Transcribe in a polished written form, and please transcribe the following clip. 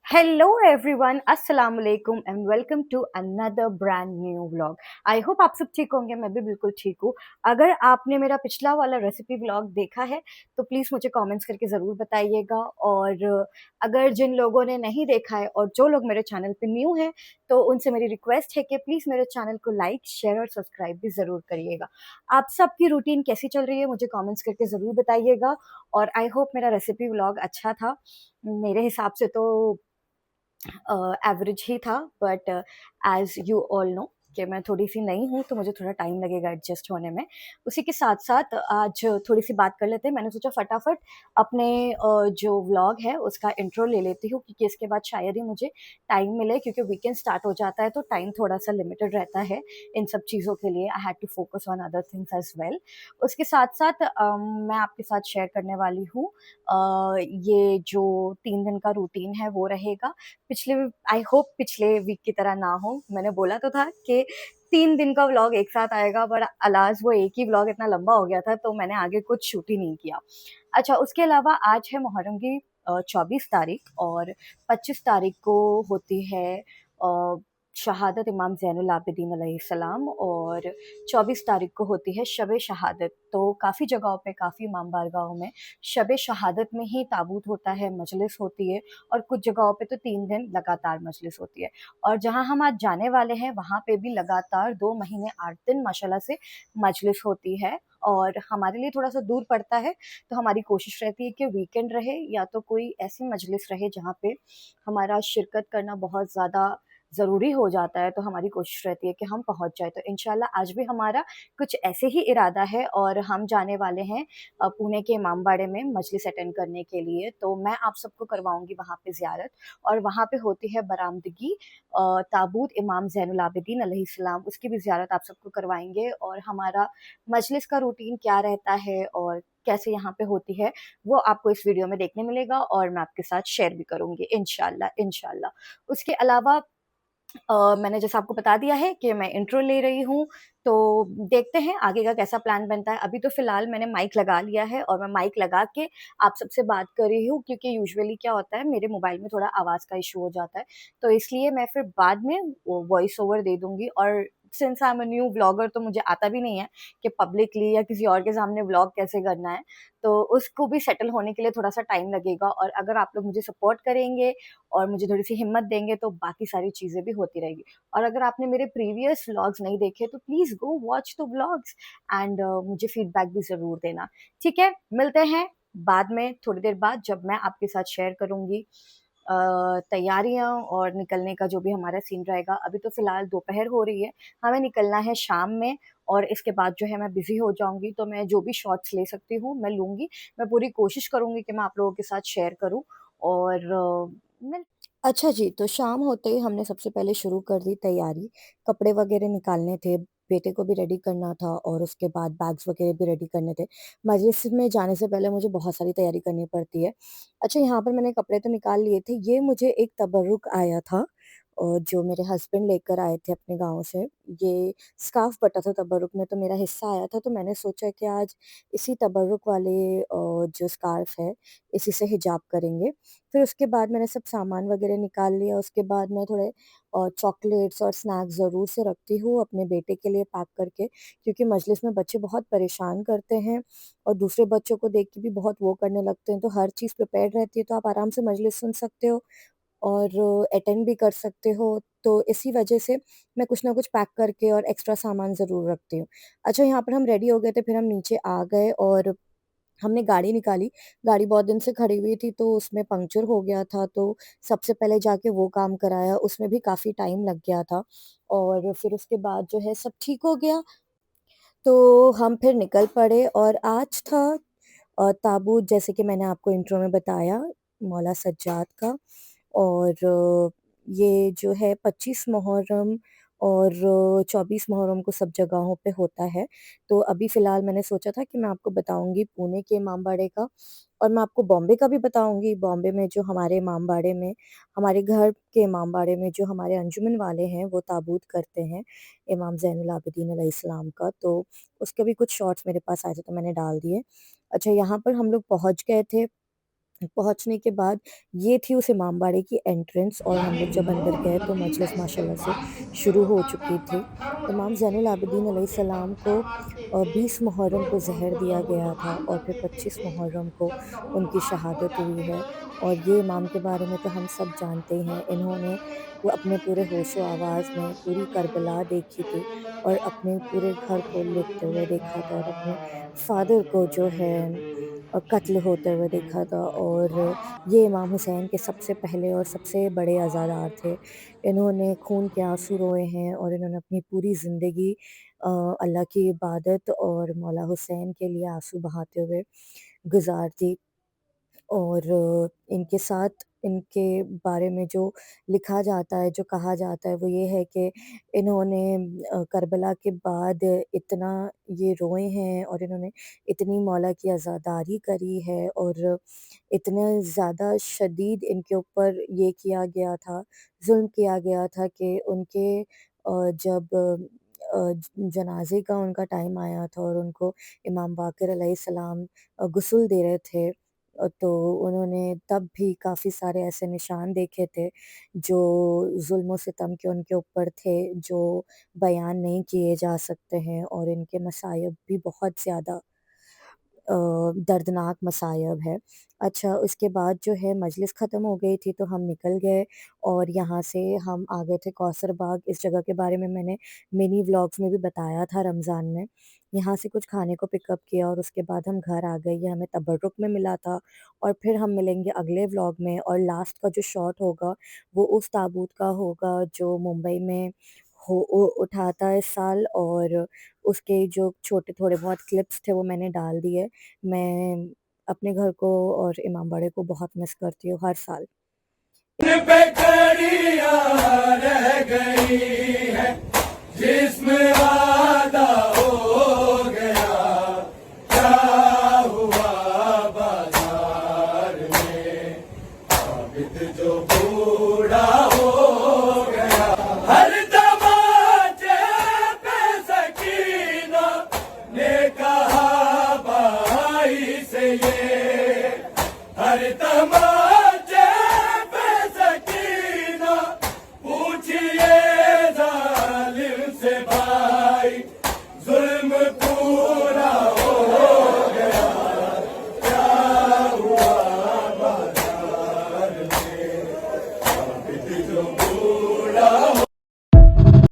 Hello everyone, अस्सलाम वालेकुम and welcome to another brand new vlog. I hope आप सब ठीक होंगे, मैं भी बिल्कुल ठीक हूँ। अगर आपने मेरा पिछला वाला रेसिपी व्लॉग देखा है तो प्लीज़ मुझे कमेंट्स करके ज़रूर बताइएगा। और अगर जिन लोगों ने नहीं देखा है और जो लोग मेरे चैनल पे न्यू हैं तो उनसे मेरी रिक्वेस्ट है कि प्लीज़ मेरे चैनल को लाइक शेयर और सब्सक्राइब भी ज़रूर करिएगा। आप सबकी रूटीन कैसी चल रही है मुझे कमेंट्स करके ज़रूर बताइएगा। और आई होप मेरा रेसिपी व्लॉग अच्छा था। मेरे हिसाब से तो एवरेज ही था, but as you all know कि मैं थोड़ी सी नई हूँ तो मुझे थोड़ा टाइम लगेगा एडजस्ट होने में। उसी के साथ साथ आज थोड़ी सी बात कर लेते हैं। मैंने सोचा फटाफट अपने जो व्लॉग है उसका इंट्रो ले लेती हूँ, क्योंकि इसके बाद शायद ही मुझे टाइम मिले, क्योंकि वीकेंड स्टार्ट हो जाता है तो टाइम थोड़ा सा लिमिटेड रहता है इन सब चीज़ों के लिए। I had to focus on other things as well. उसके साथ साथ मैं आपके साथ शेयर करने वाली हूँ ये जो 3 दिन का रूटीन है वो रहेगा। पिछले आई होप पिछले वीक की तरह ना हो। मैंने बोला तो था कि 3 दिन का व्लॉग एक साथ आएगा, बट अलाज वो एक ही व्लॉग इतना लंबा हो गया था तो मैंने आगे कुछ शूट ही नहीं किया। अच्छा, उसके अलावा आज है मुहर्रम की 24 तारीख, और 25 तारीख को होती है शहादत इमाम ज़ैनुल आबिदीन अलैहिस्सलाम, और 24 तारीख को होती है शब शहादत। तो काफ़ी जगहों पे, काफ़ी इमाम बारगाहों में शब शहादत में ही ताबूत होता है, मजलिस होती है, और कुछ जगहों पे तो 3 दिन लगातार मजलिस होती है। और जहाँ हम आज जाने वाले हैं वहाँ पे भी लगातार 2 महीने 8 दिन माशाल्लाह से मजलिस होती है। और हमारे लिए थोड़ा सा दूर पड़ता है तो हमारी कोशिश रहती है कि वीकेंड रहे या तो कोई ऐसी मजलिस रहे जहाँ पे हमारा शिरकत करना बहुत ज़्यादा ज़रूरी हो जाता है, तो हमारी कोशिश रहती है कि हम पहुँच जाए। तो इंशाल्लाह आज भी हमारा कुछ ऐसे ही इरादा है, और हम जाने वाले हैं पुणे के इमामबाड़े में मजलिस अटेंड करने के लिए। तो मैं आप सबको करवाऊंगी वहाँ पे ज़ियारत, और वहाँ पे होती है बरामदगी ताबूत इमाम ज़ैनुल आबिदीन अलैहिस्सलाम, उसकी भी ज़ियारत आप सबको करवाएंगे। और हमारा मजलिस का रूटीन क्या रहता है और कैसे यहाँ पे होती है वो आपको इस वीडियो में देखने मिलेगा, और मैं आपके साथ शेयर भी करूंगी इंशाल्लाह इंशाल्लाह। उसके अलावा मैंने जैसा आपको बता दिया है कि मैं इंट्रो ले रही हूँ, तो देखते हैं आगे का कैसा प्लान बनता है। अभी तो फिलहाल मैंने माइक लगा लिया है और मैं माइक लगा के आप सबसे बात कर रही हूँ, क्योंकि यूजुअली क्या होता है मेरे मोबाइल में थोड़ा आवाज़ का इशू हो जाता है, तो इसलिए मैं फिर बाद में वॉइस ओवर दे दूंगी। और since I am a new vlogger तो मुझे आता भी नहीं है कि पब्लिकली या किसी और के सामने व्लॉग कैसे करना है, तो उसको भी सेटल होने के लिए थोड़ा सा टाइम लगेगा। और अगर आप लोग मुझे सपोर्ट करेंगे और मुझे थोड़ी सी हिम्मत देंगे तो बाकी सारी चीज़ें भी होती रहेगी। और अगर आपने मेरे प्रीवियस व्लॉग्स नहीं देखे तो please go watch the vlogs, and मुझे फीडबैक भी ज़रूर देना। ठीक है, मिलते हैं बाद में, थोड़ी देर बाद, जब मैं आपके साथ शेयर करूँगी तैयारियाँ और निकलने का जो भी हमारा सीन रहेगा। अभी तो फ़िलहाल दोपहर हो रही है, हमें निकलना है शाम में, और इसके बाद जो है मैं बिज़ी हो जाऊँगी, तो मैं जो भी शॉट्स ले सकती हूँ मैं लूँगी। मैं पूरी कोशिश करूँगी कि मैं आप लोगों के साथ शेयर करूँ। और मिल अच्छा जी, तो शाम होते ही हमने सबसे पहले शुरू कर दी तैयारी। कपड़े वगैरह निकालने थे, बेटे को भी रेडी करना था, और उसके बाद बैग्स वगैरह भी रेडी करने थे। मजलिस में जाने से पहले मुझे बहुत सारी तैयारी करनी पड़ती है। अच्छा, यहाँ पर मैंने कपड़े तो निकाल लिए थे। ये मुझे एक तबर्रुक आया था जो मेरे हस्बैंड लेकर आए थे अपने गाँव से। ये स्कार्फ़ बटा था तबर्रुक में, तो मेरा हिस्सा आया था, तो मैंने सोचा कि आज इसी तबर्रुक वाले जो स्कार्फ़ है, इसी से हिजाब करेंगे। फिर उसके बाद मैंने सब सामान वगैरह निकाल लिया। उसके बाद मैं थोड़े चॉकलेट्स और स्नैक्स ज़रूर से रखती हूँ अपने बेटे के लिए पैक करके, क्योंकि मजलिस में बच्चे बहुत परेशान करते हैं और दूसरे बच्चों को देख के भी बहुत वो करने लगते हैं, तो हर चीज़ प्रिपेयर्ड रहती है, तो आप आराम से मजलिस सुन सकते हो और अटेंड भी कर सकते हो। तो इसी वजह से मैं कुछ ना कुछ पैक करके और एक्स्ट्रा सामान ज़रूर रखती हूँ। अच्छा, यहाँ पर हम रेडी हो गए थे, फिर हम नीचे आ गए और हमने गाड़ी निकाली। गाड़ी बहुत दिन से खड़ी हुई थी तो उसमें पंक्चर हो गया था, तो सबसे पहले जाके वो काम कराया, उसमें भी काफ़ी टाइम लग गया था। और फिर उसके बाद जो है सब ठीक हो गया, तो हम फिर निकल पड़े। और आज था ताबूत, जैसे कि मैंने आपको इंट्रो में बताया, मौला सज्जाद का। और ये जो है 25 मुहर्रम और 24 मुहर्रम को सब जगहों पे होता है। तो अभी फ़िलहाल मैंने सोचा था कि मैं आपको बताऊँगी पुणे के इमामबाड़े का, और मैं आपको बॉम्बे का भी बताऊँगी। बॉम्बे में जो हमारे इमामबाड़े में, हमारे घर के इमामबाड़े में जो हमारे अंजुमन वाले हैं वो ताबूत करते हैं इमाम ज़ैनुल आबिदीन अलैहिस्सलाम का, तो उसके भी कुछ शॉट्स मेरे पास आए थे तो मैंने डाल दिए। अच्छा, यहाँ पर हम लोग पहुँच गए थे पहुँचने के बाद ये थी उस इमामबाड़े की एंट्रेंस, और हम लोग जब अंदर गए तो मजलिस माशाल्लाह से शुरू हो चुकी थी। इमाम ज़ैनुल आबिदीन अलैहिस्सलाम को 20 मुहर्रम को ज़हर दिया गया था और फिर 25 मुहर्रम को उनकी शहादत हुई है। और ये इमाम के बारे में तो हम सब जानते ही हैं, इन्होंने वो अपने पूरे होशो-हवास में पूरी करबला देखी थी और अपने पूरे घर को लुटते हुए देखा था और अपने फ़ादर को जो है कत्ल होते हुए देखा था। और ये इमाम हुसैन के सबसे पहले और सबसे बड़े अज़ादार थे। इन्होंने खून के आँसू रोए हैं और इन्होंने अपनी पूरी ज़िंदगी अल्लाह की इबादत और मौला हुसैन के लिए आँसू बहाते हुए गुज़ार दी। और इनके साथ इनके बारे में जो लिखा जाता है, जो कहा जाता है, वो ये है कि इन्होंने करबला के बाद इतना ये रोए हैं और इन्होंने इतनी मौला की अज़ादारी करी है और इतना ज़्यादा शदीद इनके ऊपर ये किया गया था, ज़ुल्म किया गया था कि उनके जब जनाज़े का उनका टाइम आया था और उनको इमाम बाक़िर अलैहिस्सलाम गुस्ल दे रहे थे, तो उन्होंने तब भी काफ़ी सारे ऐसे निशान देखे थे, जो ज़ुल्म और सितम के उनके ऊपर थे, जो बयान नहीं किए जा सकते हैं। और इनके मसाइब भी बहुत ज़्यादा दर्दनाक मसायब है। अच्छा, उसके बाद जो है मजलिस ख़त्म हो गई थी तो हम निकल गए और यहाँ से हम आ गए थे कौसर बाग। इस जगह के बारे में मैंने मिनी व्लॉग्स में भी बताया था रमज़ान में। यहाँ से कुछ खाने को पिकअप किया और उसके बाद हम घर आ गए। ये हमें तबर्रुक में मिला था और फिर हम मिलेंगे अगले व्लॉग में। और लास्ट का जो शॉट होगा वो उस ताबूत का होगा जो मुंबई में हो उ उठा था इस साल, और उसके जो छोटे थोड़े बहुत क्लिप्स थे वो मैंने डाल दिए। मैं अपने घर को और इमामबाड़े को बहुत मिस करती हूँ हर साल। पे खड़िया रह गई है जिसमें वादा हो गया, क्या हुआ बाजार में साबित जो बूढ़ा हो गया। हर तमाचे पे सकीना ने कहा भाई से ये, हर तमाचे पे सकीना पूछिए जालिम से भाई जुल्म